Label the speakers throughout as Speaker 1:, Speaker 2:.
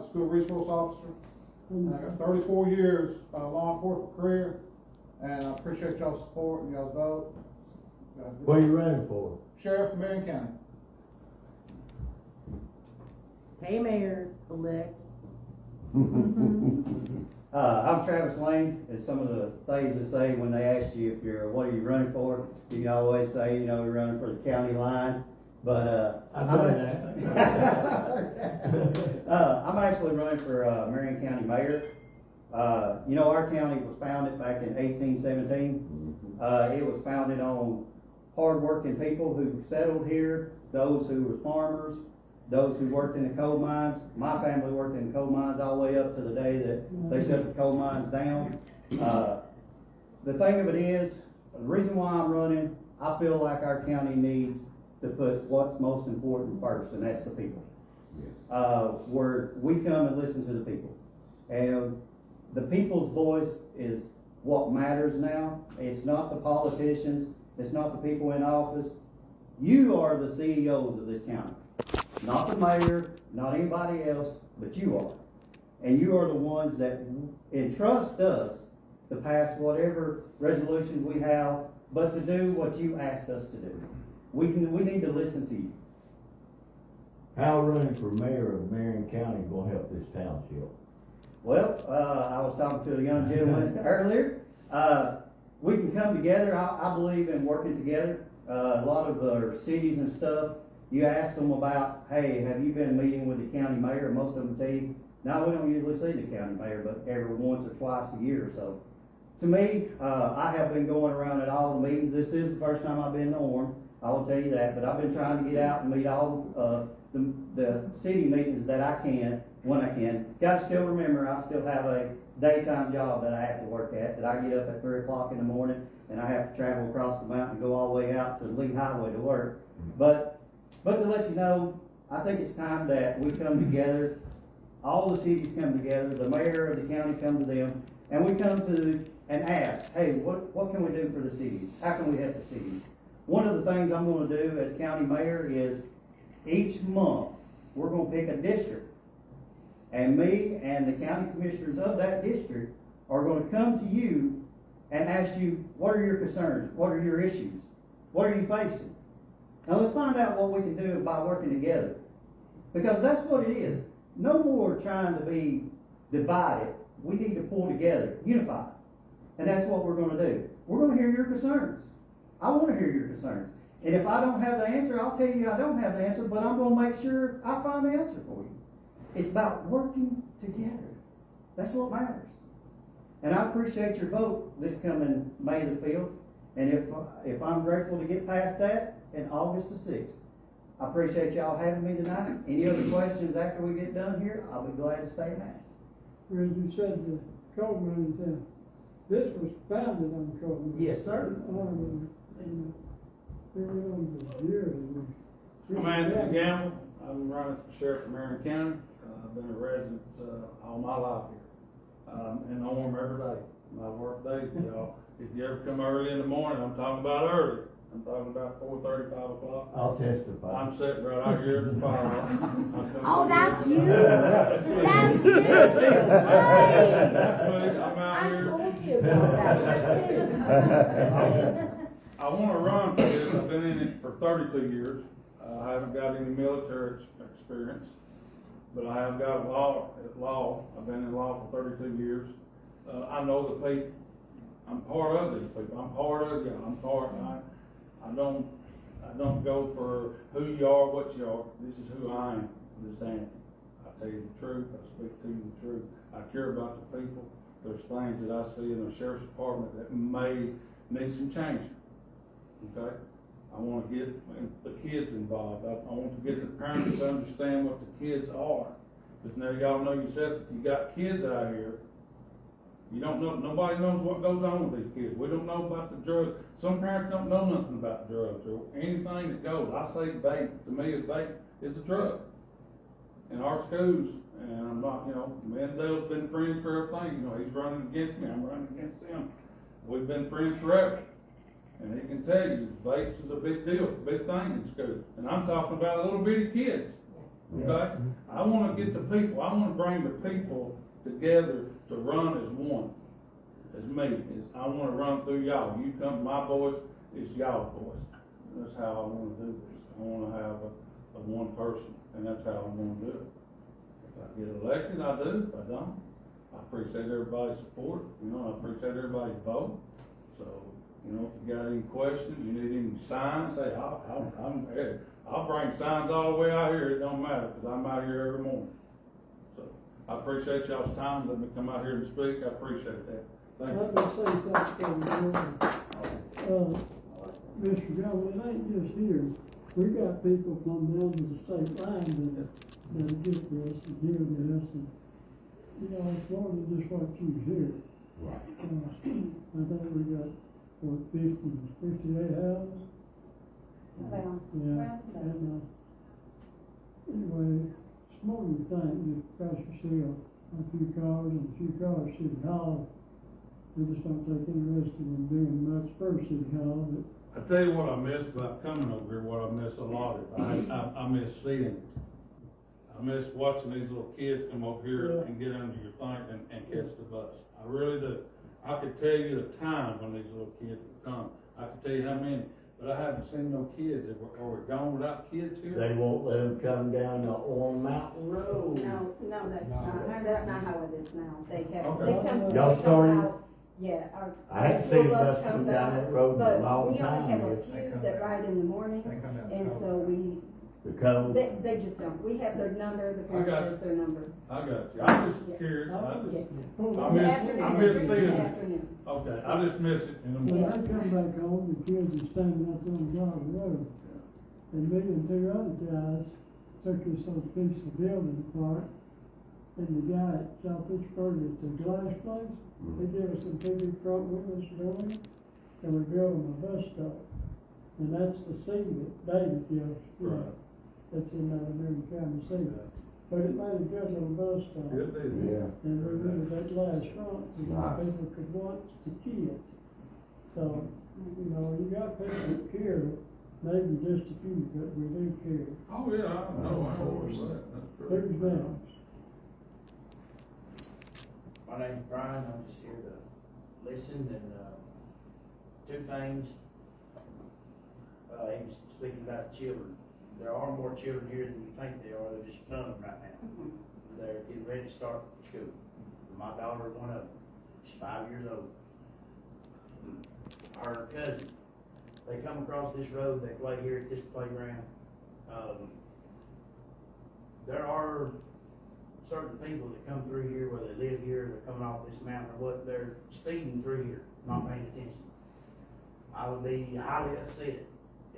Speaker 1: the school resource officer. And I got 34 years law enforcement career, and I appreciate y'all's support and y'all's vote.
Speaker 2: What are you running for?
Speaker 1: Sheriff of Marion County.
Speaker 3: Hey, Mayor-elect.
Speaker 4: I'm Travis Lane, and some of the things they say when they ask you if you're, what are you running for, you can always say, you know, you're running for the county line, but,
Speaker 2: I've done that.
Speaker 4: I'm actually running for, Marion County Mayor. You know, our county was founded back in 1817. It was founded on hard-working people who settled here, those who were farmers, those who worked in the coal mines. My family worked in the coal mines all the way up to the day that they shut the coal mines down. The thing of it is, the reason why I'm running, I feel like our county needs to put what's most important first, and that's the people. Where we come and listen to the people. And the people's voice is what matters now. It's not the politicians, it's not the people in office. You are the CEOs of this county. Not the mayor, not anybody else, but you are. And you are the ones that entrust us to pass whatever resolutions we have, but to do what you asked us to do. We need to listen to you.
Speaker 2: How running for mayor of Marion County gonna help this township?
Speaker 4: Well, I was talking to a young gentleman earlier. We can come together. I believe in working together. A lot of our cities and stuff, you ask them about, hey, have you been meeting with the county mayor? Most of them tell you, no, we don't usually see the county mayor, but every once or twice a year or so. To me, I have been going around at all the meetings. This is the first time I've been to Orme, I will tell you that, but I've been trying to get out and meet all the city meetings that I can, when I can. Gotta still remember, I still have a daytime job that I have to work at, that I get up at 3 o'clock in the morning, and I have to travel across the mountain and go all the way out to Lee Highway to work. But to let you know, I think it's time that we come together, all the cities come together, the mayor of the county come to them, and we come to and ask, hey, what can we do for the cities? How can we help the cities? One of the things I'm gonna do as county mayor is each month, we're gonna pick a district. And me and the county commissioners of that district are gonna come to you and ask you, what are your concerns? What are your issues? What are you facing? Now let's find out what we can do by working together. Because that's what it is. No more trying to be divided. We need to pull together, unify. And that's what we're gonna do. We're gonna hear your concerns. I wanna hear your concerns. And if I don't have the answer, I'll tell you I don't have the answer, but I'm gonna make sure I find the answer for you. It's about working together. That's what matters. And I appreciate your vote this coming May the 5th. And if I'm grateful to get past that, in August the 6th. I appreciate y'all having me tonight. Any other questions after we get done here, I'll be glad to stay and ask.
Speaker 5: Well, you said the coal mines, this was founded on coal mines.
Speaker 4: Yes, sir.
Speaker 6: I'm Anthony Gamble. I'm running for sheriff of Marion County. I've been a resident all my life here. In Orme every day. My work day, y'all. If you ever come early in the morning, I'm talking about early. I'm talking about 4:30, 5 o'clock.
Speaker 2: I'll testify.
Speaker 6: I'm sitting right out here at the fire.
Speaker 3: Oh, that's you?
Speaker 6: That's me.
Speaker 3: That's you?
Speaker 6: That's me. I'm out
Speaker 3: I
Speaker 6: here.
Speaker 3: told you about that,
Speaker 6: I want to run for this. I've been in it for 32 years. I haven't got any military experience, but I have got law. I've been in law for 32 years. I know the people. I'm part of these people. I'm part of you. I don't go for who you are, what you are. This is who I am. This is Anthony. I tell you the truth. I speak to you the truth. I care about the people. There's things that I see in the sheriff's department that may need some changing. Okay? I want to get the kids involved. I want to get the parents to understand what the kids are. Because now y'all know yourself, if you got kids out here, you don't know, nobody knows what goes on with these kids. We don't know about the drugs. Some parents don't know nothing about drugs or anything that goes. I say vape, to me a vape is a drug. In our schools, and I'm not, me and Dale's been friends for everything. He's running against me, I'm running against him. We've been friends forever. And he can tell you, vapes is a big deal, a big thing in schools. And I'm talking about little bitty kids. okay? I wanna get the people, I wanna bring the people together to run as one, as me. I wanna run through y'all. You come, my voice is y'all's voice. That's how I wanna do this. I wanna have a one person, and that's how I'm gonna do it. If I get elected, I do. If I don't, I appreciate everybody's support. You know, I appreciate everybody's vote. So, you know, if you got any questions, you need any signs, hey, I'll bring signs all the way out here, it don't matter, cause I'm out here every morning. So, I appreciate y'all's time, let me come out here and speak, I appreciate that. Thank
Speaker 5: Let
Speaker 6: you.
Speaker 5: me say something, Mr. Jones, it ain't just here. We got people from down to the state line that get this and hear this, and, you know, it's more than just what you hear.
Speaker 2: Right.
Speaker 5: I think we got, what, 58 houses?
Speaker 7: Around.
Speaker 5: Yeah, and, anyway, it's more than you think, you guys you see a few cars and a few cars City Hall. They just don't take interest in doing much for City Hall, but
Speaker 6: I tell you what I miss about coming over here, what I miss a lot of, I miss seeing it. I miss watching these little kids come over here and get under your thing and catch the bus. I really do. I could tell you the time when these little kids would come. I could tell you how many, but I haven't seen no kids. Are we gone without kids here?
Speaker 2: They won't let them come down the Orme Mountain Road.
Speaker 7: No, that's not how it is now. They have,
Speaker 6: Okay.
Speaker 7: they come,
Speaker 2: Y'all
Speaker 7: they come
Speaker 2: started?
Speaker 7: out, yeah, our
Speaker 2: I haven't
Speaker 7: school
Speaker 2: seen
Speaker 7: bus
Speaker 2: buses
Speaker 7: comes
Speaker 2: come down
Speaker 7: out,
Speaker 2: that road in a
Speaker 7: but
Speaker 2: long
Speaker 7: we only
Speaker 2: time.
Speaker 7: have a
Speaker 2: If
Speaker 7: few that ride in the morning, and so
Speaker 2: The code.
Speaker 7: they just don't. We have their number, the
Speaker 6: I got
Speaker 7: parent has their number.
Speaker 6: I got you. I'm just curious.
Speaker 7: Yeah.
Speaker 6: I
Speaker 7: In
Speaker 6: miss-
Speaker 7: the afternoon,
Speaker 6: I
Speaker 7: they
Speaker 6: miss
Speaker 7: bring it in
Speaker 6: seeing
Speaker 7: the
Speaker 6: it.
Speaker 7: afternoon.
Speaker 6: Okay, I just miss it in the
Speaker 5: when
Speaker 6: morning.
Speaker 5: I come back home, the kids are standing out there on the Garden Road. And me and two other guys took this little piece of building apart, and the guy at South Pittsburgh at the glass place, he gave us some big front windows building, and we built him a bus stop. And that's the seed that David gives, you know,
Speaker 6: Right.
Speaker 5: that's in that MarionCountyMessenger. But it made a good little bus stop.
Speaker 6: Good deal.
Speaker 2: Yeah.
Speaker 5: And we rented that glass front, so
Speaker 2: Nice.
Speaker 5: people could watch the kids. So, you know, you got people that care, maybe just a few, but we do care.
Speaker 6: Oh, yeah, I know, I know that. That's
Speaker 5: Who's
Speaker 6: great.
Speaker 5: next?
Speaker 8: My name's Brian, I'm just here to listen and, two things. He was speaking about children. There are more children here than you think there are, there's just none of them right now. They're getting ready to start school. My daughter, one of them, she's 5 years old. Her cousin, they come across this road, they play here at this playground. There are certain people that come through here, whether they live here, they're coming off this mountain or what, they're speeding through here, not paying attention. I would be highly upset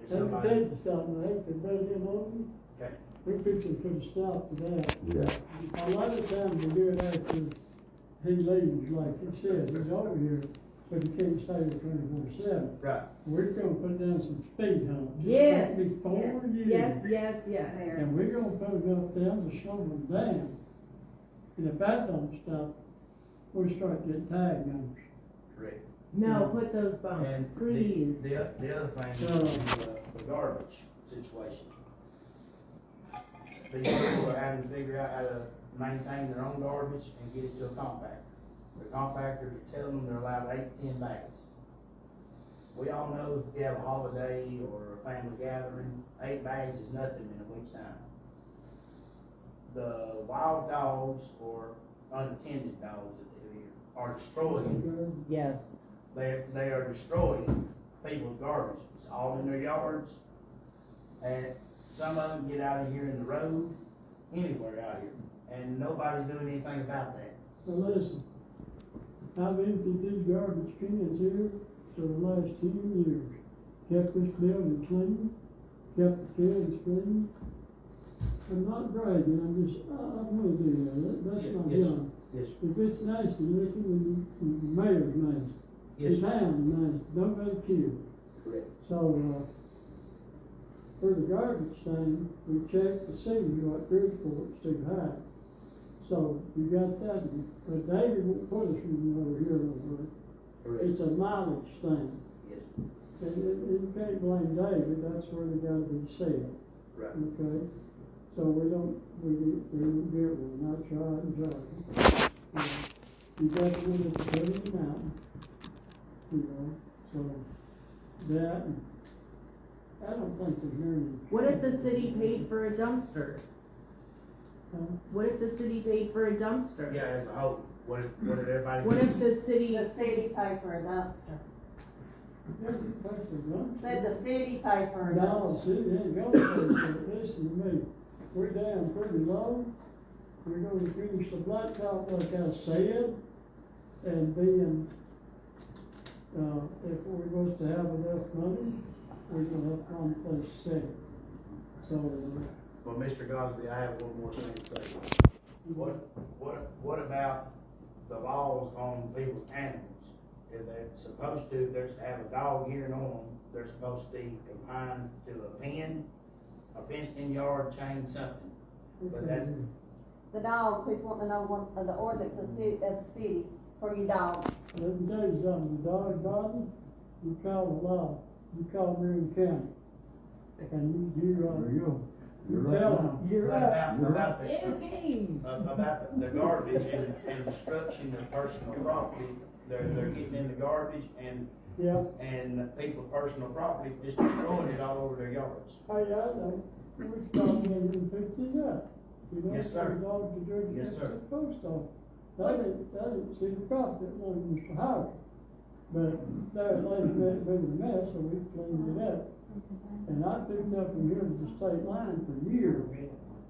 Speaker 8: if
Speaker 5: Let me tell
Speaker 8: somebody.
Speaker 5: you something, I hate to bet in on you.
Speaker 8: Okay.
Speaker 5: We fixing to put a stop to that.
Speaker 2: Yeah.
Speaker 5: A lot of times we do it after he leaves, like he said, he's over here, but he can't stay there 24/7.
Speaker 8: Right.
Speaker 5: We're gonna put down some speed humps. Just
Speaker 3: Yes,
Speaker 5: like before you.
Speaker 3: yes,
Speaker 5: And we're gonna put enough down to slow them down. And if that don't stop, we'll start getting tag numbers.
Speaker 8: Correct.
Speaker 3: No, put those bumps,
Speaker 8: And the-
Speaker 3: please.
Speaker 8: The other thing is the garbage situation. These people are having to figure out how to maintain their own garbage and get it to a compactor. The compactors are telling them they're allowed 8 to 10 bags. We all know if you have a holiday or a family gathering, 8 bags is nothing in a week's time. The wild dogs or unattended dogs that live here are destroying,
Speaker 3: Yes.
Speaker 8: they are destroying people's garbage. It's all in their yards. And some of them get out of here in the road, anywhere out here, and nobody's doing anything about that.
Speaker 5: Well, listen, I've emptied these garbage cans here for the last 10 years. Kept this building clean, kept the cans clean. I'm not bragging, I'm just, I'm gonna do that, that's my
Speaker 8: Yes,
Speaker 5: job.
Speaker 8: Yes,
Speaker 5: If it's nasty looking, the mayor's nasty, the
Speaker 8: yes,
Speaker 5: town's nasty, nobody cares.
Speaker 8: correct.
Speaker 5: So, for the garbage thing, we checked to see what Bridgeport's too high. So, you got that, but David won't put us from over here over.
Speaker 8: Correct.
Speaker 5: It's a mileage thing.
Speaker 8: Yes,
Speaker 5: And you can't blame David, that's where they gotta be set,
Speaker 8: right.
Speaker 5: okay? So we don't get it, we're not charging. You got to live at the foot of the mountain, you know, so that, I don't think there's very.
Speaker 3: What if the city paid for a dumpster? What if the city paid for a dumpster?
Speaker 8: Yeah, as a whole, what if everybody?
Speaker 3: What if the city,
Speaker 7: The city pay for a dumpster.
Speaker 5: Every place is run.
Speaker 7: Said the city pay for a
Speaker 5: No,
Speaker 7: dumpster.
Speaker 5: city ain't gonna pay for it, listen to me, we're down pretty low, we're gonna finish the blacktop like I said, and then, if we're supposed to have enough money, we're gonna have one place set. So,
Speaker 8: Well, Mr. Gosby, I have one more thing to say. What about the laws on people's animals? If they're supposed to, they're to have a dog hearing on them, they're supposed to be confined to a pen, a fenced-in yard, chain, something. But that's,
Speaker 7: The dogs, he's wanting to know what, the ordinance of the city for your dogs.
Speaker 5: let me tell you something, the dog body, you call the law, you call Marion County. And
Speaker 2: There you go. You're right
Speaker 5: tell
Speaker 2: now.
Speaker 5: them, you're right.
Speaker 8: about the garbage and destruction of personal property, they're getting in the garbage and
Speaker 5: Yeah,
Speaker 8: people's personal property, just destroying it all over their yards.
Speaker 5: I know, we stop them and fix it up. You know,
Speaker 8: Yes, sir.
Speaker 5: the dogs are doing
Speaker 8: Yes,
Speaker 5: it
Speaker 8: sir.
Speaker 5: at the post office. I didn't see the cost, it was Mr. Howard. But that lady made a big mess, so we cleaned it up. And I picked up from here to the state line for years.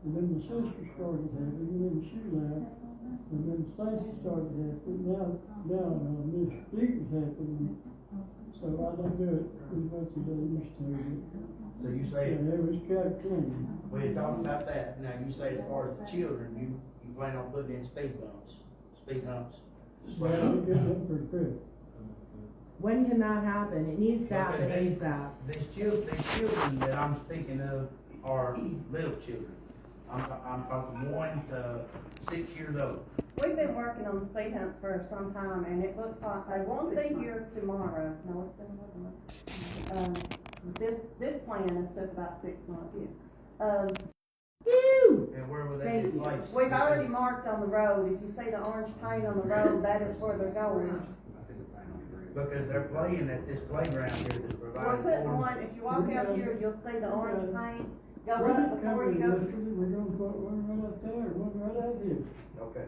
Speaker 5: And then the sister started having it, and then she left. And then Stacy started having it, now Miss Stevens having it. So I don't do it as much as I used to.
Speaker 8: So you say,
Speaker 5: And it was kept clean.
Speaker 8: we had talked about that, now you say as far as the children, you plan on putting in speed humps.
Speaker 5: Well, we get them pretty quick.
Speaker 3: when can that happen? It needs to happen
Speaker 8: Okay.
Speaker 3: ASAP.
Speaker 8: These children that I'm speaking of are little children. I'm talking 1 to 6 years old.
Speaker 7: We've been working on speed humps for some time, and it looks like they won't be here tomorrow. No, it's been a month. This plan has took about 6 months.
Speaker 3: Phew!
Speaker 8: And where will they
Speaker 3: Thank
Speaker 8: be
Speaker 3: you.
Speaker 8: placed?
Speaker 7: We've already marked on the road. If you see the orange paint on the road, that is where they're going.
Speaker 8: Because they're playing at this playground here that's
Speaker 7: We're
Speaker 8: provided
Speaker 7: putting
Speaker 8: for
Speaker 7: one,
Speaker 8: them.
Speaker 7: if you walk out here, you'll see the orange paint go
Speaker 5: We're
Speaker 7: up
Speaker 5: not
Speaker 7: before
Speaker 5: covering
Speaker 7: you go.
Speaker 5: yesterday, we're gonna put one right up there, one right out here.
Speaker 8: Okay.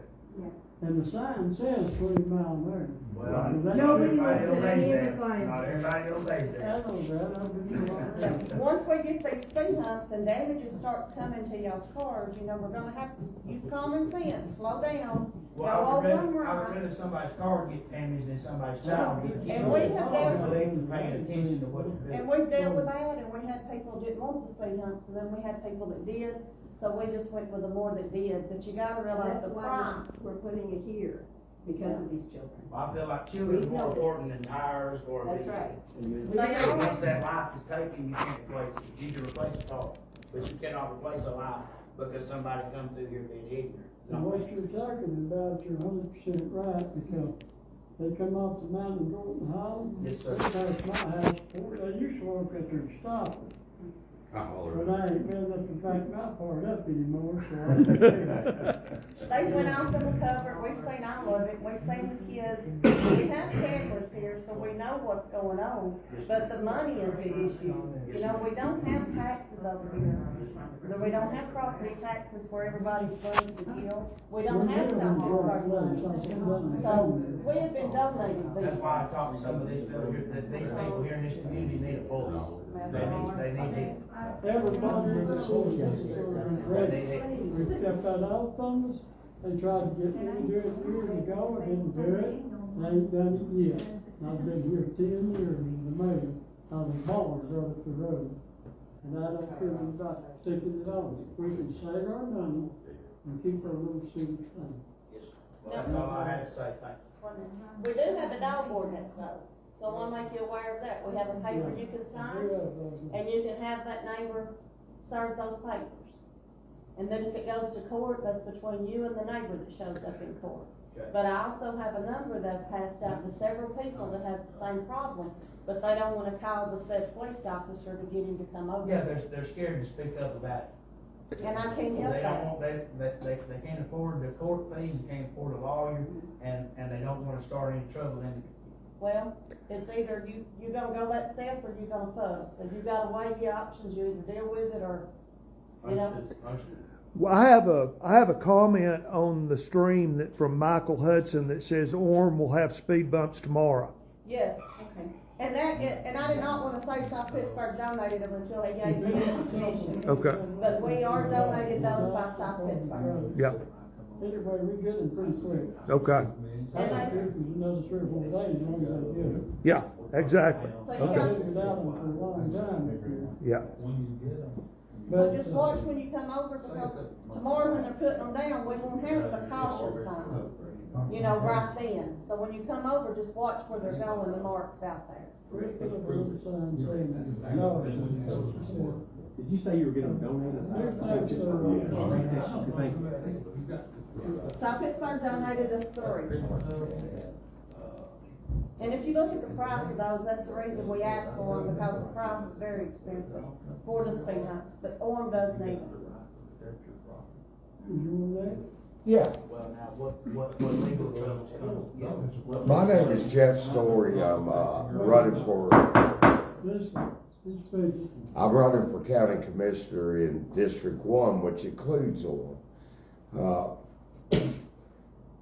Speaker 5: And the sign says 20 mile an hour.
Speaker 8: Well,
Speaker 5: That's-
Speaker 3: Nobody
Speaker 8: everybody
Speaker 3: looks at any
Speaker 8: obeys
Speaker 3: of the
Speaker 8: that.
Speaker 3: signs.
Speaker 8: Not everybody obeys
Speaker 5: I
Speaker 8: that.
Speaker 5: know that, I've been doing a lot of that.
Speaker 7: Once we get these speed humps and damages starts coming to y'all's cars, you know, we're gonna have to use common sense, slow down, go
Speaker 8: Well, I
Speaker 7: over
Speaker 8: would
Speaker 7: them
Speaker 8: rather, I would
Speaker 7: right.
Speaker 8: rather somebody's car get damaged than somebody's child get killed.
Speaker 7: And we have dealt-
Speaker 8: They ain't paying attention to what they're
Speaker 7: And
Speaker 8: doing.
Speaker 7: we've dealt with that, and we had people didn't want the speed humps, and then we had people that did, so we just went with the more that did, but you gotta realize
Speaker 9: That's
Speaker 7: the
Speaker 9: why
Speaker 7: price.
Speaker 9: we're putting it here, because of these children.
Speaker 8: I feel like children are more important than tires or a
Speaker 9: That's
Speaker 8: vehicle.
Speaker 9: right.
Speaker 7: They
Speaker 8: Once
Speaker 7: are,
Speaker 8: that life is taken, you can't replace it. You can replace a car, but you cannot replace a life because somebody come through here being ignorant.
Speaker 5: And what you're talking about, you're 100% right, because they come off the mountain and go up the hollow.
Speaker 8: Yes, sir.
Speaker 5: They pass my house, boy, they used to walk up there and stop. But I ain't been up to back my part up anymore, so
Speaker 7: they went off in the cover, we've seen all of it, we've seen the kids, we have cameras here, so we know what's going on, but the money is the issue. You know, we don't have taxes over here, we don't have property taxes where everybody's going to kill, we don't have some money. So, we have been donated these.
Speaker 8: That's why I talked to some of these people here, that these people here in this community need a voice. They need
Speaker 5: everybody in the association, we kept that out from us. They tried to get me to do it years ago, I didn't do it, they ain't done it yet. And I've been here 10 years in the mayor, I was born right up the road. And I don't care about sticking it on, we can save our money and keep our little city clean.
Speaker 8: Well, that's all I had to say, thank you.
Speaker 7: We do have a dog ordinance though, so I wanna make you aware of that, we have a paper you can sign, and you can have that neighbor serve those papers. And then if it goes to court, that's between you and the neighbor that shows up in court.
Speaker 8: Okay.
Speaker 7: But I also have a number that I've passed out to several people that have the same problem, but they don't wanna call the said police officer to get him to come over.
Speaker 8: Yeah, they're scared to speak up about it.
Speaker 7: and I can't
Speaker 8: They
Speaker 7: help
Speaker 8: don't
Speaker 7: that.
Speaker 8: want, they can't afford the court fees, they can't afford a lawyer, and they don't wanna start any trouble in it.
Speaker 7: Well, it's either you gonna go that step or you gonna fuss, and you gotta weigh your options, you either deal with it or, you know.
Speaker 8: Understood.
Speaker 10: Well, I have a comment on the stream that from Michael Hudson that says Orme will have speed bumps tomorrow.
Speaker 7: Yes,
Speaker 9: Okay.
Speaker 7: and and I did not wanna say South Pittsburgh donated them until he gave me the information.
Speaker 10: Okay.
Speaker 7: But we are donated those by South Pittsburgh.
Speaker 10: Yeah.
Speaker 5: Anyway, we get them pretty quick.
Speaker 10: Okay.
Speaker 5: I don't care if it's another 3 or 4 days, as long as they get it.
Speaker 10: Yeah, exactly.
Speaker 7: So you
Speaker 5: I've
Speaker 7: got,
Speaker 5: been without them for a long time this year.
Speaker 10: Yeah.
Speaker 7: so just watch when you come over, because tomorrow when they're putting them down, we won't have the caution sign, you know, right then. So when you come over, just watch where they're going, the marks out there.
Speaker 5: We put up a little sign saying, no, it's
Speaker 11: Did you say you were getting donated?
Speaker 5: Thank you.
Speaker 7: South Pittsburgh donated us 3. And if you look at the price of those, that's the reason we asked for them, because the price is very expensive for the speed humps, but Orme does need them.
Speaker 5: You want that?
Speaker 11: Yeah.
Speaker 8: Well, now, what legal troubles come?
Speaker 11: My name is Jeff Story. I'm running for
Speaker 5: Listen, it's speaking.
Speaker 11: I'm running for county commissioner in District 1, which includes Orme.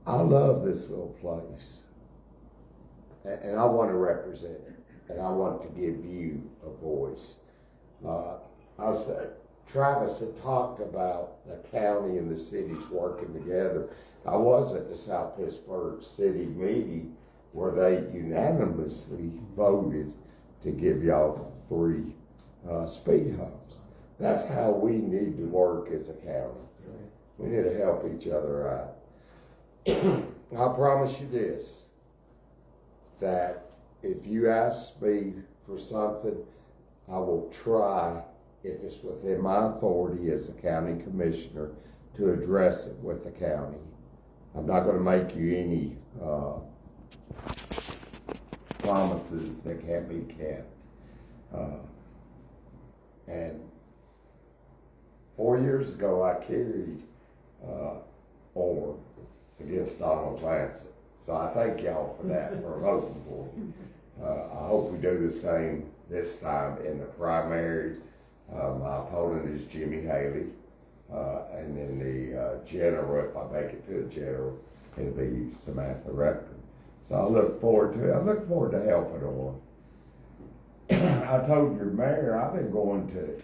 Speaker 11: I love this little place, and I want to represent it, and I want to give you a voice. Travis had talked about the county and the cities working together. I was at the South Pittsburgh City meeting where they unanimously voted to give y'all 3 speed humps. That's how we need to work as a county. We need to help each other out. I promise you this, that if you ask me for something, I will try, if it's within my authority as a county commissioner, to address it with the county. I'm not going to make you any promises that can't be kept. And 4 years ago, I carried Orme against Donald Lancet. So I thank y'all for that, for voting for me. I hope we do the same this time in the primary. My opponent is Jimmy Haley. And in the general, if I make it to the general, it'll be Samantha Rector. So I look forward to it. I look forward to helping Orme. I told your mayor, I've been going to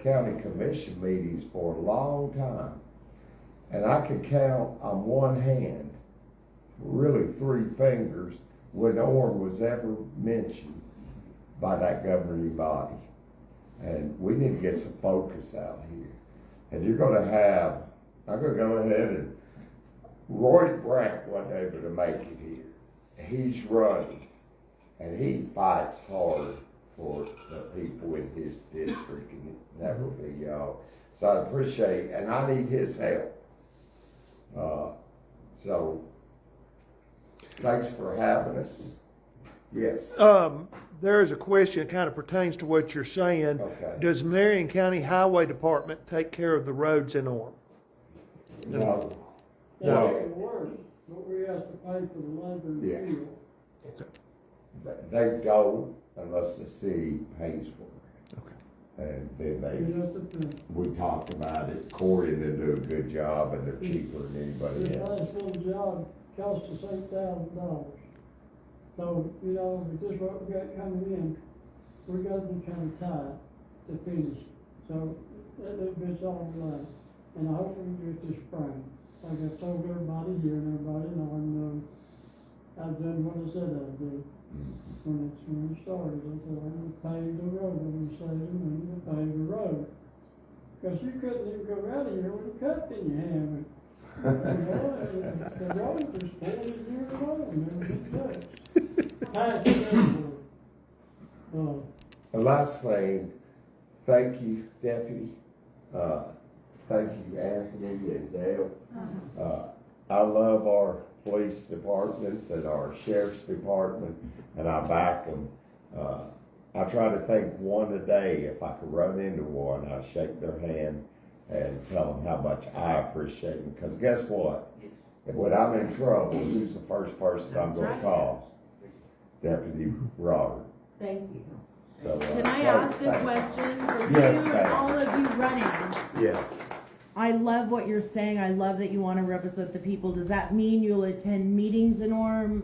Speaker 11: county commission meetings for a long time. And I could count on one hand, really 3 fingers, when Orme was ever mentioned by that governing body. And we need to get some focus out here. And you're gonna have, I'm gonna go ahead and, Roy Brandt wasn't able to make it here. He's running, and he fights hard for the people in his district, and that will be y'all. So I appreciate, and I need his help. So, thanks for having us. Yes.
Speaker 10: There is a question that kind of pertains to what you're saying.
Speaker 11: Okay.
Speaker 10: Does Marion County Highway Department take care of the roads in Orme?
Speaker 11: No.
Speaker 5: That's
Speaker 11: No.
Speaker 5: the worst, but we have to pay for the labor and
Speaker 11: Yeah.
Speaker 5: fuel.
Speaker 11: They don't unless the city pays for it.
Speaker 10: Okay.
Speaker 11: And then
Speaker 5: We have to pay.
Speaker 11: we talked about it. Corey, they do a good job, and they're cheaper than anybody
Speaker 5: The
Speaker 11: else.
Speaker 5: last little job cost us $8,000. So, you know, with just what we got coming in, we got to be kind of tight to finish. So, that little bit's all right. And I hope we can do it this spring. Like I told everybody here and everybody in Orme, I've done what I said I'd do. When it started, I said, I'm gonna pave the road, I'm gonna save the money to pave the road. Cause you couldn't even go out of here with a cup in your hand. The road was 40 years old, and everything sucks.
Speaker 11: The last thing, thank you, Deputy. Thank you, Anthony and Dale. I love our police departments and our sheriff's department, and I back them. I try to think one a day. If I could run into one, I'd shake their hand and tell them how much I appreciate them, because guess what? When I'm in trouble, who's the first person I'm
Speaker 3: That's
Speaker 11: gonna
Speaker 3: right.
Speaker 11: call? Deputy Robert.
Speaker 9: Thank you.
Speaker 11: So,
Speaker 3: Can I ask a question for you
Speaker 11: Yes,
Speaker 3: and
Speaker 11: ma'am.
Speaker 3: all of you running?
Speaker 11: Yes.
Speaker 3: I love what you're saying. I love that you want to represent the people. Does that mean you'll attend meetings in Orme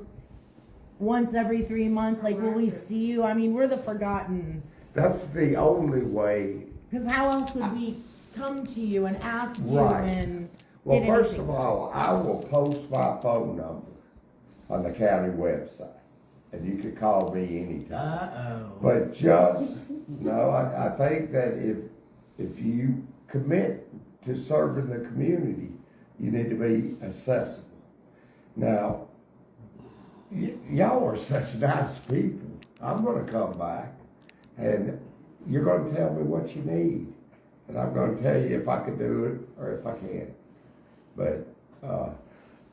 Speaker 3: once every 3 months? Like, will we see you? I mean, we're the forgotten.
Speaker 11: That's the only way.
Speaker 3: Because how else would we come to you and ask you
Speaker 11: Right.
Speaker 3: and
Speaker 11: Well,
Speaker 3: get
Speaker 11: first
Speaker 3: anything?
Speaker 11: of all, I will post my phone number on the county website, and you can call me anytime.
Speaker 8: Uh-oh.
Speaker 11: But just, no, I think that if you commit to serving the community, you need to be accessible. Now, y'all are such nice people. I'm gonna come back, and you're gonna tell me what you need, and I'm gonna tell you if I can do it or if I can't. But,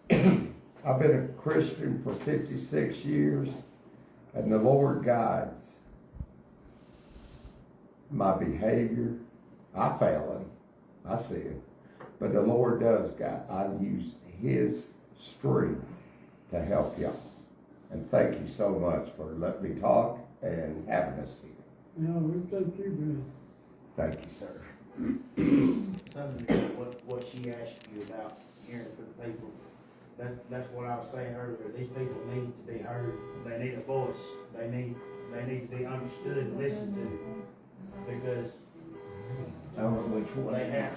Speaker 11: I've been a Christian for 56 years, and the Lord guides my behavior. I fail him, I sin, but the Lord does guide. I use His strength to help y'all. And thank you so much for letting me talk and having us here.
Speaker 5: Yeah, we thank you,
Speaker 11: Thank you, sir.
Speaker 8: Something what she asked you about hearing for the people. That's what I was saying earlier. These people need to be heard. They need a voice. They need to be understood and listened to, because
Speaker 2: I don't know which one.
Speaker 8: they have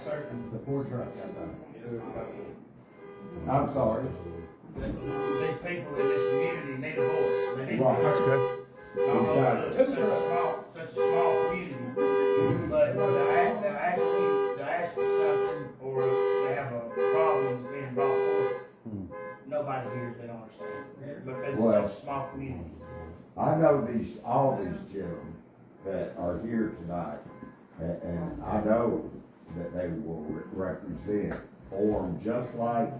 Speaker 8: certain.
Speaker 2: The poor truck. I'm sorry.
Speaker 8: These people in this community need a voice. They need to be
Speaker 11: Right.
Speaker 8: heard.
Speaker 2: Exactly.
Speaker 8: Such a small community, but they'll ask you something, or they have a problem being brought forth. Nobody here is gonna understand, because
Speaker 11: Well,
Speaker 8: it's such a small community.
Speaker 11: I know all these gentlemen that are here tonight, and I know that they will represent Orme just like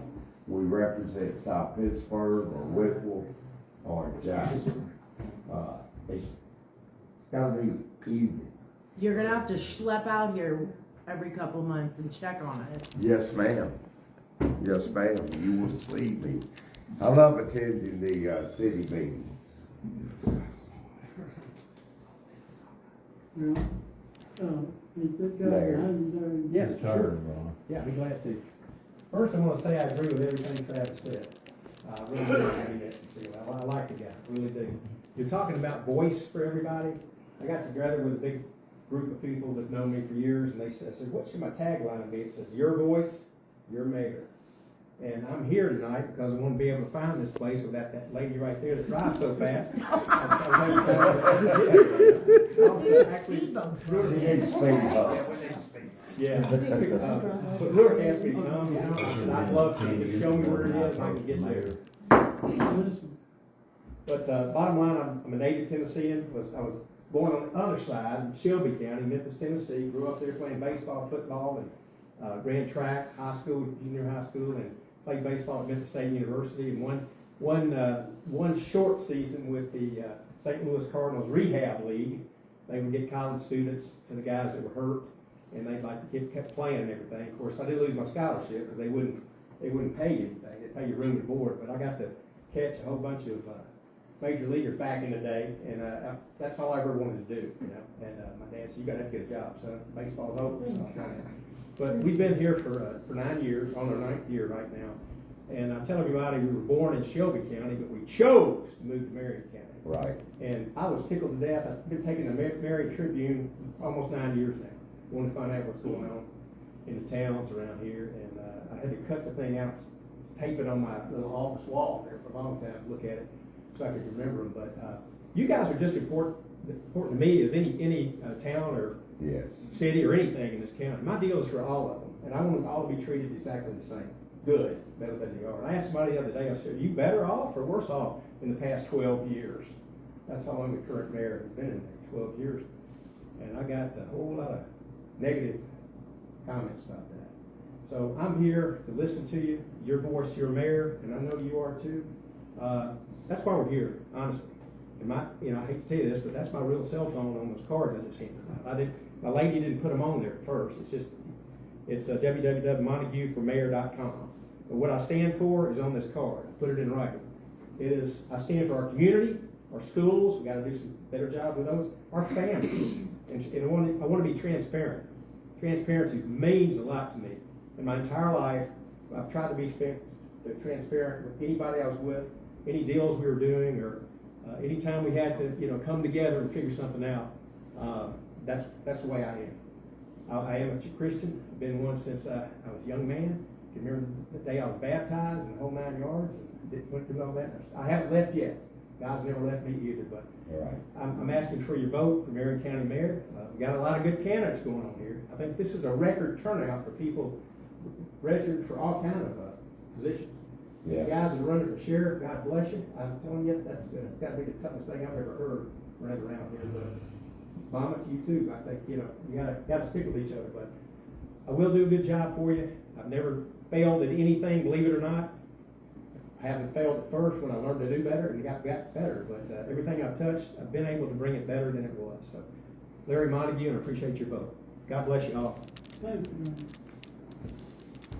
Speaker 11: we represent South Pittsburgh or Whitwell or Jasper. It's gotta be even.
Speaker 3: You're gonna have to schlep out here every couple months and check on it.
Speaker 11: Yes, ma'am. Yes, ma'am. You will see me. I love attending the city meetings.
Speaker 5: Bill. He took that,
Speaker 11: Mayor.
Speaker 5: and
Speaker 12: Yes,
Speaker 2: Your
Speaker 12: sure.
Speaker 2: turn, Ron.
Speaker 12: Yeah, I'd be glad to. First, I want to say I agree with everything Travis said. I really do. I like the guy, really do. You're talking about voice for everybody. I got together with a big group of people that know me for years, and I said, what should my tagline be? It says, your voice, your mayor. And I'm here tonight because I want to be able to find this place without that lady right there that drives so fast.
Speaker 3: Speed bump.
Speaker 11: He needs speed bumps.
Speaker 12: Yeah, but Lord asked me to come, you know, I said, I'd love to, just show me where it is, and I can get there.
Speaker 5: listen,
Speaker 12: But, bottom line, I'm a native Tennessean, I was born on the other side, in Shelby County, Memphis, Tennessee, grew up there playing baseball, football, and, ran track, high school, junior high school, and played baseball at Memphis State University, and one short season with the, St. Louis Cardinals Rehab League. They would get college students to the guys that were hurt, and they'd like to kept playing and everything. Of course, I did lose my scholarship because they wouldn't pay you anything. They'd pay you room and board. But I got to catch a whole bunch of major leaguers back in the day, and that's all I ever wanted to do, you know. And my dad said, "You got to get a job, son. Baseball's over." So I was trying to. But we've been here for 9 years, on our 9th year right now. And I tell everybody we were born in Shelby County, but we chose to move to Marion County.
Speaker 11: Right.
Speaker 12: And I was tickled to death. I've been taking the Marion Tribune almost 9 years now. Wanted to find out what's going on in the towns around here. And I had to cut the thing out, tape it on my little office wall there for a long time to look at it so I could remember them. But you guys are just important to me as any town or
Speaker 11: Yes.
Speaker 12: city or anything in this county. My deal is for all of them, and I want them all to be treated exactly the same. Good, better than they are. And I asked somebody the other day, I said, are you better off or worse off in the past 12 years? That's how long the current mayor has been in there, 12 years. And I got a whole lot of negative comments about that. So I'm here to listen to you, your voice, your mayor, and I know you are too. That's why we're here, honestly. And I hate to tell you this, but that's my real cell phone on those cards I just handed out. My lady didn't put them on there at first. It's www.MontagueForMayor.com. But what I stand for is on this card. I put it in writing. I stand for our community, our schools. We got to do some better job with those. Our families, and I want to be transparent. Transparency means a lot to me. In my entire life, I've tried to be transparent with anybody I was with, any deals we were doing, or anytime we had to, come together and figure something out. That's the way I am. I am a Christian. I've been one since I was a young man. I can remember the day I was baptized and the whole 9 yards, and went through all that. I haven't left yet. God's never left me either, but I'm asking for your vote for Marion County Mayor. We got a lot of good candidates going on here. I think this is a record turnout for people registered for all kind of positions.
Speaker 11: Yeah.
Speaker 12: The guys that are running for sheriff, God bless you. I'm telling you, that's got to be the toughest thing I've ever heard running around here. But Mama, to you too. I think you gotta stick with each other. But I will do a good job for you. I've never failed at anything, believe it or not. I haven't failed at first when I learned to do better and got better. But everything I've touched, I've been able to bring it better than it was. So, Larry Montague, and I appreciate your vote. God bless you all.
Speaker 5: Thank you, man.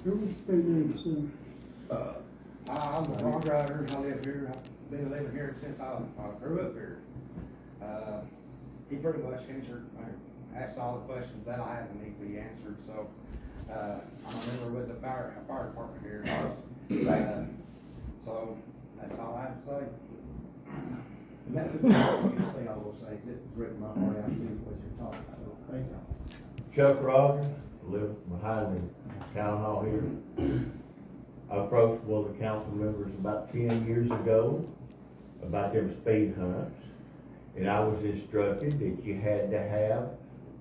Speaker 5: Who was speaking, son?
Speaker 13: I'm a log rider. I live here. I've been living here since I grew up here. He pretty much asked all the questions that I had that need to be answered. So I'm a member with the fire department here. So that's all I have to say.
Speaker 12: And that's a good thing to say all those things. It was written my heart out too as you're talking. So thank you.
Speaker 2: Chuck Rogers, live behind the town hall here. I approached one of the council members about 10 years ago about them speed hunts, and I was instructed that you had to have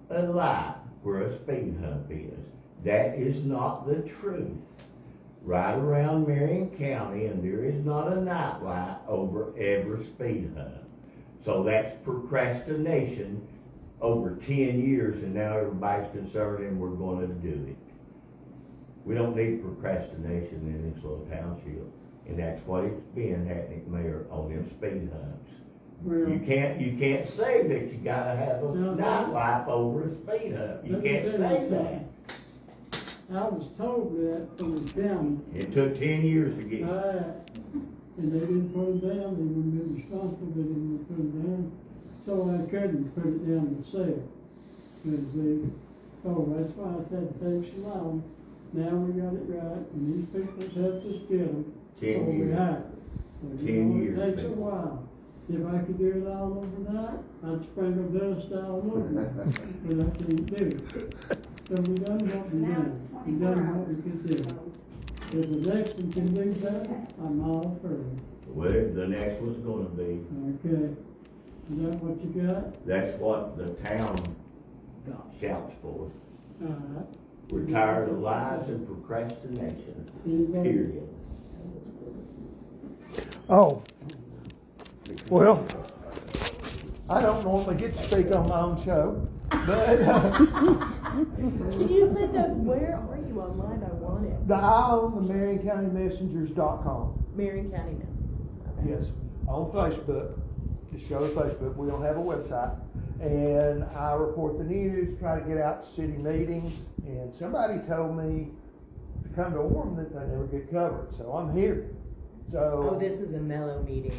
Speaker 2: a light where a speed hump is. That is not the truth. Right around Marion County, and there is not a night light over every speed hump. So that's procrastination over 10 years, and now everybody's concerned and we're going to do it. We don't need procrastination in this little township, and that's what it's been happening, Mayor, on them speed humps.
Speaker 5: Well,
Speaker 2: You can't say that you gotta have a night light over a speed hump. You
Speaker 5: let me
Speaker 2: can't
Speaker 5: tell you
Speaker 2: say that.
Speaker 5: something. I was told that from the county.
Speaker 2: It took 10 years to get.
Speaker 5: And they didn't put them down, they wouldn't be responsible, they didn't put them down. So I couldn't put it down myself. Because that's why I said it takes so long. Now we got it right, and these people helped us get them.
Speaker 2: 10
Speaker 5: So we
Speaker 2: years.
Speaker 5: have it. So,
Speaker 2: 10 years,
Speaker 5: it takes a
Speaker 2: baby.
Speaker 5: while. If I could do it all overnight, I'd sprinkle dust all over it, but I can't do it. So we done what we done. We done what we could do. If the next one can do better, I'm all for it.
Speaker 2: Well, the next one's gonna be.
Speaker 5: Okay. Is that what you got?
Speaker 2: That's what the town shouts for.
Speaker 5: Alright.
Speaker 2: We're tired of lies and procrastination,
Speaker 5: Anybody?
Speaker 2: period.
Speaker 10: Oh, well, I don't normally get to speak on my own show, but
Speaker 3: You send us, where are you online? I want it.
Speaker 10: I own the MarionCountyMessenger.com.
Speaker 3: Marion County Messenger. Okay.
Speaker 10: Yes, on Facebook. Just go to Facebook. We don't have a website. And I report the news, try to get out to city meetings. And somebody told me to come to Orme that they never get covered. So I'm here. So.
Speaker 3: Oh, this is a mellow meeting.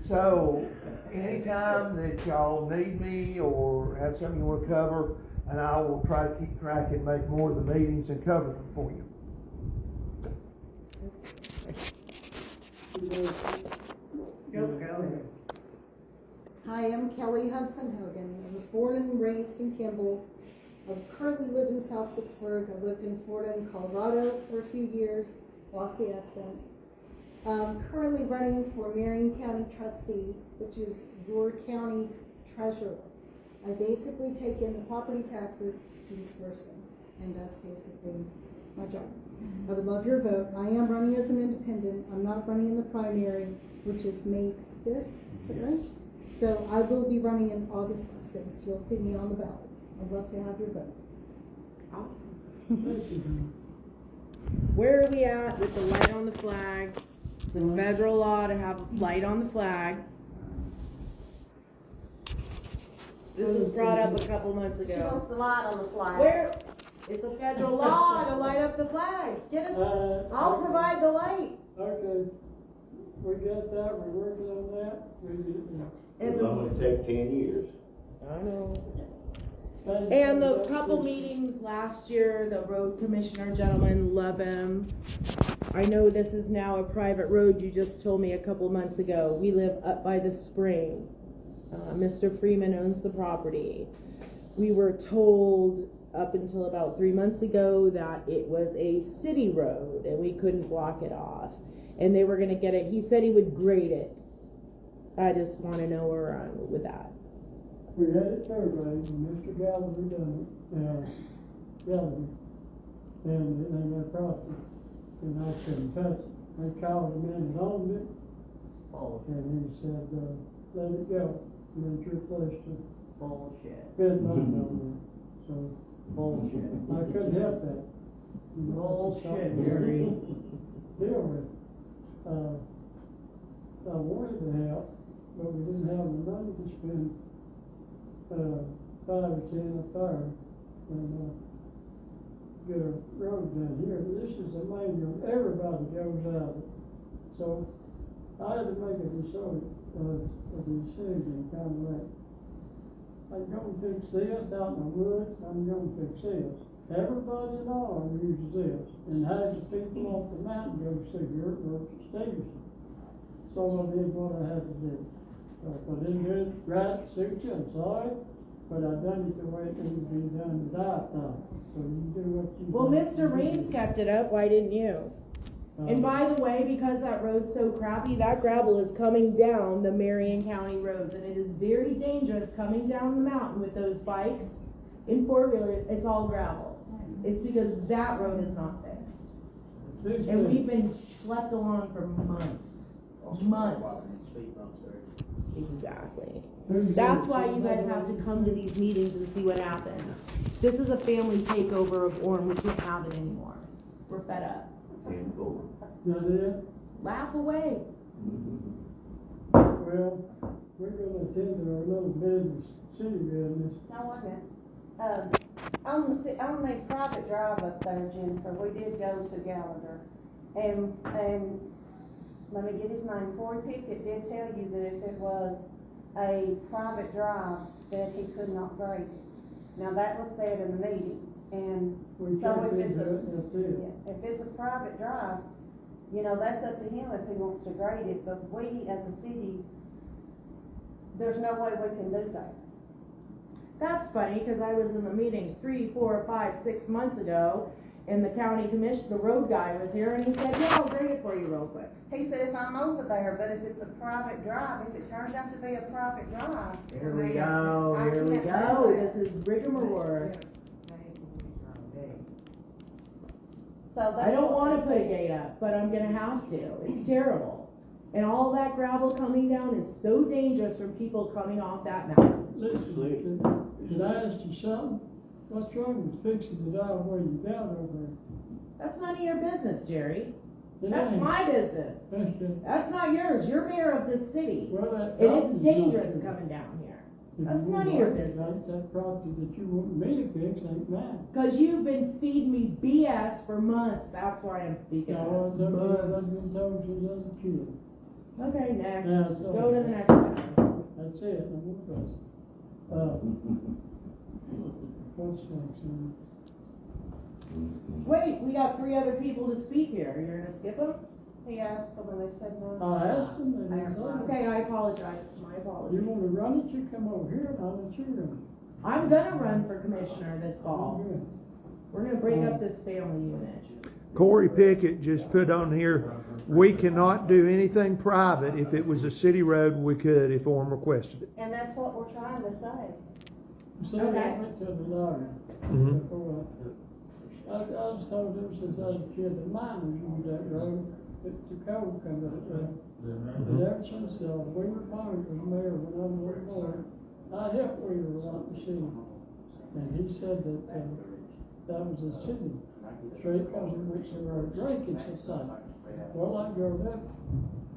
Speaker 10: So anytime that y'all need me or have something you want to cover, and I will try to keep track and make more of the meetings and cover them for you.
Speaker 9: Hi, I'm Kelly Hudson Hogan. I was born and raised in Kimball. I currently live in South Pittsburgh. I lived in Florida and Colorado for a few years, lost the accent. I'm currently running for Marion County Trustee, which is your county's treasurer. I basically take in the property taxes and disperse them, and that's basically my job. I would love your vote. I am running as an independent. I'm not running in the primary, which is May 5th, is that right? So I will be running in August 6th. You'll see me on the ballot. I'd love to have your vote.
Speaker 3: Where are we at with the light on the flag? It's a federal law to have a light on the flag. This was brought up a couple months
Speaker 7: She
Speaker 3: ago.
Speaker 7: wants the light on the flag.
Speaker 3: Where, it's a federal law to light up the flag. Get us, I'll provide the light.
Speaker 5: Okay, we got that, we're working on that,
Speaker 3: And
Speaker 2: It'll only take 10 years.
Speaker 3: I know. And the couple meetings last year, the road commissioner gentleman, love him. I know this is now a private road, you just told me a couple months ago. We live up by the spring. Mr. Freeman owns the property. We were told up until about 3 months ago that it was a city road and we couldn't block it off. And they were gonna get it, he said he would grade it. I just wanna know where we're at with that.
Speaker 5: We had it surveyed, and Mr. Gallagher done it, Gallagher, and they crossed it, and I couldn't touch it. They called him in and owned it, and he said, let it go, and it's replaced it.
Speaker 8: Bullshit.
Speaker 5: Bid money on it, so.
Speaker 8: Bullshit.
Speaker 5: I couldn't help that. You know,
Speaker 8: Bullshit,
Speaker 5: something we
Speaker 8: Gary.
Speaker 5: Deal with. I wanted to help, but we didn't have the money to spend, 5 or 10 up there, and, get a road down here. But this is the main road, everybody goes out of it. So, I had to make a decision, kind of like, I'm gonna fix this out in the woods, I'm gonna fix this. Everybody in Orme uses this, and has the people off the mountain go see here at work at Stevenson. So I did what I had to do. So if I didn't do it right, suit you, I'm sorry, but I done it the way it needed to be done that I thought. So you do what you.
Speaker 3: Well,
Speaker 5: think
Speaker 3: Mr.
Speaker 5: you
Speaker 3: Reams
Speaker 5: do.
Speaker 3: kept it up, why didn't you? And by the way, because that road's so crappy, that gravel is coming down the Marion County roads, and it is very dangerous coming down the mountain with those bikes in four-wheelers. It's all gravel. It's because that road is not fixed. And we've been schlepped along for months.
Speaker 8: Speed bumps there.
Speaker 3: Exactly. That's why you guys have to come to these meetings and see what happens. This is a family takeover of Orme. We can't have it anymore. We're fed up.
Speaker 5: That it?
Speaker 3: Laugh away.
Speaker 5: Well, we're gonna attend to our little business, city business.
Speaker 7: No, wait a minute. On the private drive up there, Jennifer, we did go to Gallagher. And let me get his name. Corey Pickett did tell you that if it was a private drive, that he could not grade it. Now, that was said in the meeting, and
Speaker 5: We
Speaker 7: so
Speaker 5: can't
Speaker 7: if it's
Speaker 5: do it, that's it.
Speaker 7: yeah, if it's a private drive, you know, that's up to him if he wants to grade it, but we as a city, there's no way we can do that.
Speaker 3: That's funny, because I was in the meetings 3, 4, 5, 6 months ago, and the county commission, the road guy was here, and he said, yeah, I'll grade it for you real quick.
Speaker 7: He said if I'm over there, but if it's a private drive, if it turns out to be a private drive.
Speaker 3: Here we go,
Speaker 7: I
Speaker 3: here we
Speaker 7: can't
Speaker 3: go,
Speaker 7: do that.
Speaker 3: this is rigmarole.
Speaker 7: So that's
Speaker 3: I don't
Speaker 7: what
Speaker 3: wanna
Speaker 7: we
Speaker 3: put a
Speaker 7: said.
Speaker 3: gate up, but I'm gonna have to, it's terrible. And all that gravel coming down is so dangerous from people coming off that mountain.
Speaker 5: Listen, could I ask you something? What's wrong with fixing the dial where you got over there?
Speaker 3: That's none of your business, Jerry.
Speaker 5: It
Speaker 3: That's
Speaker 5: ain't.
Speaker 3: my business.
Speaker 5: That's the-
Speaker 3: That's not yours, you're mayor of this city.
Speaker 5: Well, that
Speaker 3: And
Speaker 5: property's
Speaker 3: it's
Speaker 5: not
Speaker 3: dangerous
Speaker 5: yours.
Speaker 3: coming down here.
Speaker 5: If
Speaker 3: That's
Speaker 5: you
Speaker 3: none of
Speaker 5: want
Speaker 3: your
Speaker 5: it,
Speaker 3: business.
Speaker 5: That property that you want me to fix ain't mine.
Speaker 3: Cause you've been feeding me BS for months, that's why I'm speaking
Speaker 5: Now,
Speaker 3: out.
Speaker 5: I've been
Speaker 3: Months.
Speaker 5: told since I was a kid.
Speaker 3: Okay, next,
Speaker 5: Yeah, it's
Speaker 3: go to
Speaker 5: over.
Speaker 3: the next one.
Speaker 5: That's it, no more questions. What's next, man?
Speaker 3: Wait, we got 3 other people to speak here, you're gonna skip them?
Speaker 7: He asked them and they said no.
Speaker 5: I asked him, and he said,
Speaker 3: Okay, I apologize, my
Speaker 5: you
Speaker 3: apologies.
Speaker 5: wanna run it, you come over here, and I'll let you run
Speaker 3: I'm gonna run for commissioner this
Speaker 5: it.
Speaker 3: fall.
Speaker 5: Good.
Speaker 3: We're gonna break up this family unit.
Speaker 10: Corey Pickett just put on here, we cannot do anything private. If it was a city road, we could if Orme requested it.
Speaker 7: And that's what we're trying to say.
Speaker 5: So
Speaker 3: Okay.
Speaker 5: I went to the lawyer.
Speaker 10: Mhm.
Speaker 5: Before I was told him since I was a kid, the miners used that road, that the coal come that way. And ever since, Weaver Pond was mayor when I was born, I helped Weaver a lot in the city. And he said that, that was a city street, cause it went to our breakage society. Well, I drove up,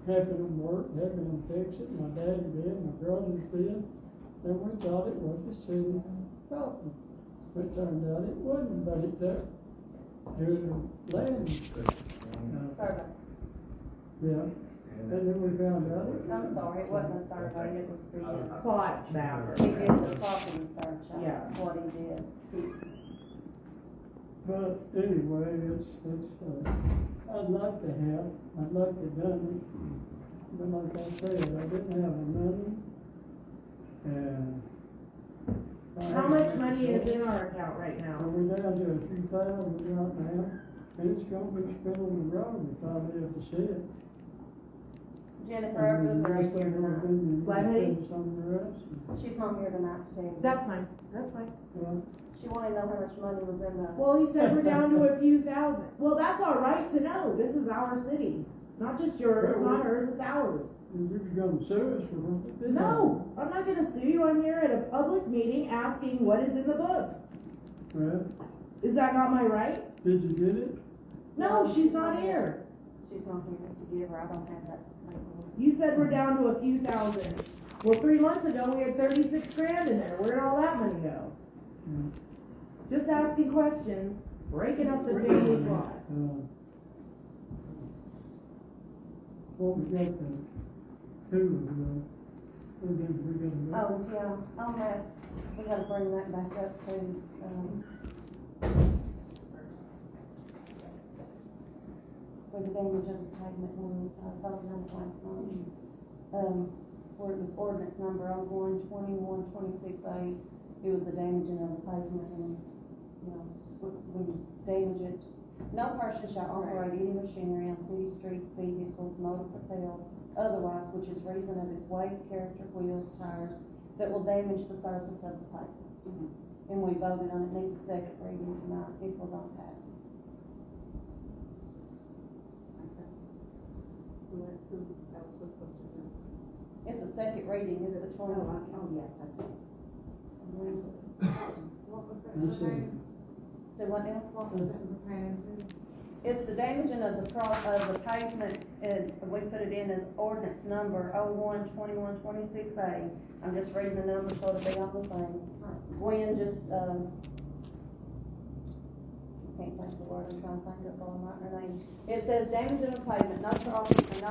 Speaker 5: helping them work, helping them fix it, my daddy did, my brothers did. and we thought it was the city property. It turned out it wasn't, but it took, it was a land,
Speaker 7: Survey.
Speaker 5: yeah. And then we found out it.
Speaker 7: I'm sorry, it wasn't a survey, it was the,
Speaker 3: Plot mapper.
Speaker 7: he did the property search,
Speaker 3: Yeah.
Speaker 7: that's what he did, excuse me.
Speaker 5: But anyway, I'd like to have, I'd like to done it, but like I said, I didn't have the money, and.
Speaker 3: How much money is in our account right now?
Speaker 5: We're down to a few thousand right now, and it's gonna be spent on the road if I live to see it.
Speaker 7: Jennifer, our booker ain't here tonight.
Speaker 3: What, honey?
Speaker 5: Somewhere else.
Speaker 7: She's not here tonight to tell you.
Speaker 3: That's fine, that's fine.
Speaker 5: Well,
Speaker 7: She wanted to know how much money was in the.
Speaker 3: Well, he said we're down to a few thousand. Well, that's our right to know. This is our city. Not just yours, not hers, it's ours.
Speaker 5: you could come sue us for what they did.
Speaker 3: No, I'm not gonna sue you. I'm here at a public meeting asking what is in the books.
Speaker 5: Well,
Speaker 3: Is that not my right?
Speaker 5: did you get it?
Speaker 3: No, she's not here.
Speaker 7: She's not here to give her, I don't have that.
Speaker 3: You said we're down to a few thousand. Well, 3 months ago, we had 36 grand in there. Where'd all that money go? Just asking questions, breaking up the family plot.
Speaker 5: What we got the two of them,
Speaker 7: Oh, yeah, I'll have, we gotta bring that back up too, for the damage of the pavement when, I voted on it last night. Where it was ordinance number 01-21-26-8, it was the damaging of the pavement and, you know, we damage it. No person shall operate any machinery on city streets, vehicles, motor propelled, otherwise, which is reason of its weight, character, wheels, tires, that will damage the surface of the pavement. And we voted on it, needs a second reading tonight, if we don't pass it. It's a second reading, is it between?
Speaker 9: yes, that's it.
Speaker 7: What was that?
Speaker 5: That's it.
Speaker 7: Do what now? It's the damaging of the pavement, and we put it in as ordinance number 01-21-26-A. I'm just reading the number so it'll be on the thing. Gwen just, can't think of the word I'm trying to think of, all right, her name. It says damaging of pavement, no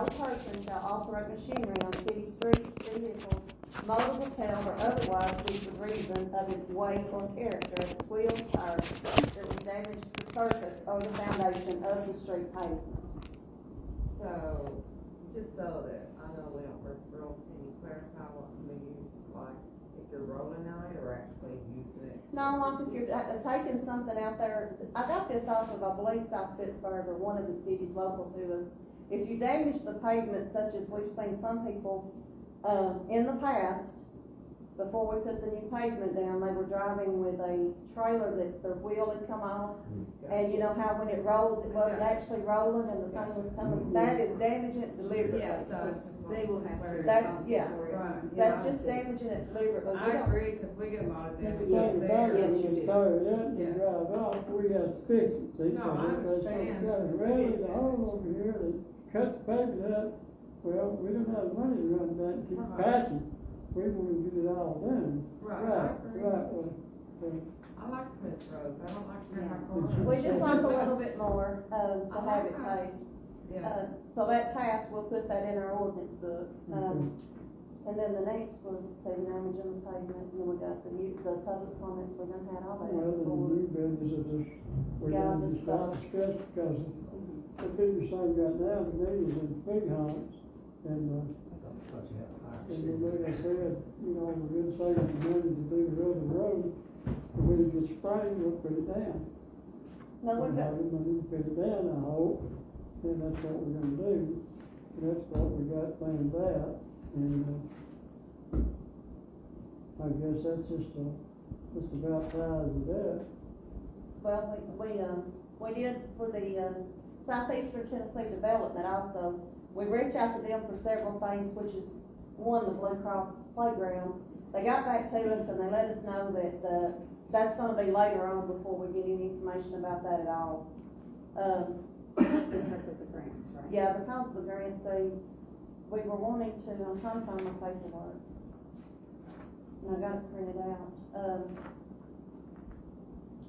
Speaker 7: person shall operate machinery on city streets, vehicles, motor propelled or otherwise due to reason of its weight or character of its wheels, tires, that will damage the surface or the foundation of the street pavement.
Speaker 14: So, just so that I know we don't break the rules, can you clarify what we use, like, if you're rolling on it or actually using it?
Speaker 7: No, like if you're taking something out there, I got this off of, I believe, South Pittsburgh or one of the cities local to us. If you damage the pavement, such as we've seen some people, in the past, before we put the new pavement down, they were driving with a trailer that their wheel had come off. And you know how when it rolls, it wasn't actually rolling and the thing was coming, that is damaging it deliberately.
Speaker 14: Yeah, so it's just
Speaker 9: They will have to.
Speaker 7: That's, yeah,
Speaker 14: Right.
Speaker 7: that's just damaging it deliberately. We
Speaker 14: I
Speaker 7: don't-
Speaker 14: agree, cause we get a lot of
Speaker 5: If
Speaker 14: damage
Speaker 5: you
Speaker 14: up
Speaker 5: take the
Speaker 14: there.
Speaker 5: battery
Speaker 7: Yes, you
Speaker 5: and
Speaker 7: do.
Speaker 5: fire it up and
Speaker 14: Yeah.
Speaker 5: drive off, we got to fix it, see?
Speaker 14: No, I understand.
Speaker 5: Got a rail in the home over here that cut the pavement up, well, we don't have the money to run that and keep
Speaker 14: Right.
Speaker 5: patching. We want to get it all done.
Speaker 14: Right, I agree.
Speaker 5: Right,
Speaker 14: I like Smith roads, I don't like tearing my
Speaker 5: Yeah.
Speaker 14: car.
Speaker 7: We just like a little bit more, to have it paid.
Speaker 14: Yeah,
Speaker 7: So that passed, we'll put that in our ordinance book. And then the next was, say, damage on the pavement, and then we got the public comments, we done had all that
Speaker 5: well, the
Speaker 7: before.
Speaker 5: new business is just, we're
Speaker 7: Guys,
Speaker 5: gonna
Speaker 7: it's
Speaker 5: stop
Speaker 7: stuff.
Speaker 5: discuss because the biggest thing right now to me is in big homes. And like I said, you know, we're gonna save the money to do the other road, and when it gets sprayed, we'll put it down.
Speaker 7: No, we've got,
Speaker 5: Have the money to put it down, I hope, and that's what we're gonna do. That's what we got planned out, and, I guess that's just about size of that.
Speaker 7: well, we did for the, Southeastern Tennessee Development also. We reached out to them for several things, which is one, the Blue Cross Playground. They got back to us and they let us know that, that's gonna be later on before we get any information about that at all.
Speaker 9: Because of the grants, right?
Speaker 7: Yeah, because of the grants, we were wanting to, I'm trying to find my paperwork. and I got it printed out.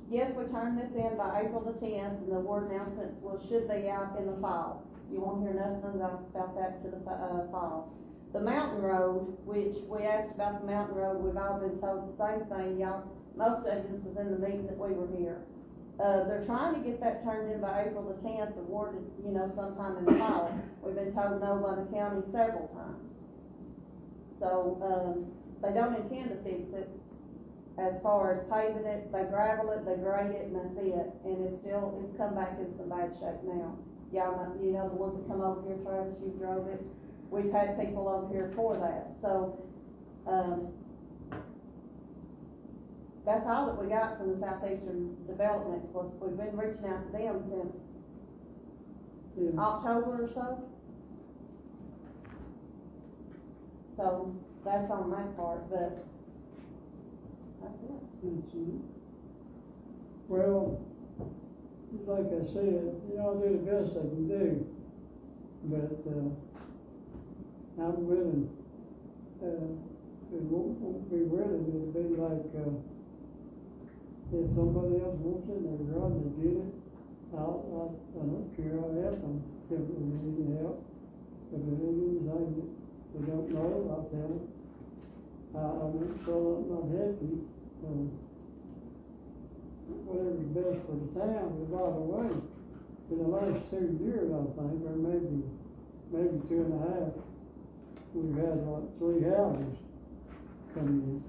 Speaker 7: Yes, we turned this in by April the 10th, and the word announcements should be out in the fall. You won't hear nothing about that to the fall. The Mountain Road, which we asked about the Mountain Road, we've all been told the same thing. Y'all, most of this was in the meeting that we were here. They're trying to get that turned in by April the 10th, awarded, sometime in the fall. We've been told no by the county several times. So, they don't intend to fix it. As far as paving it, they gravel it, they grade it, and that's it. And it's come back in some bad shape now. Y'all know, the ones that come over here, Travis, you drove it. We've had people over here for that. So, that's all that we got from the Southeastern Development. We've been reaching out to them since October or so. So, that's on that part, but that's it.
Speaker 5: That's it. Well, like I said, do the best they can do, but, I'm willing, it won't be willing, it'll be like, if somebody else wants it, they run and get it, I don't care, I'll help them, if they need help. If they need anything they don't know, I'll tell them. I won't tell them I'm not happy, whatever's best for the town. But by the way, in the last 2 years, I think, or maybe 2.5, we've had like 3 houses come in.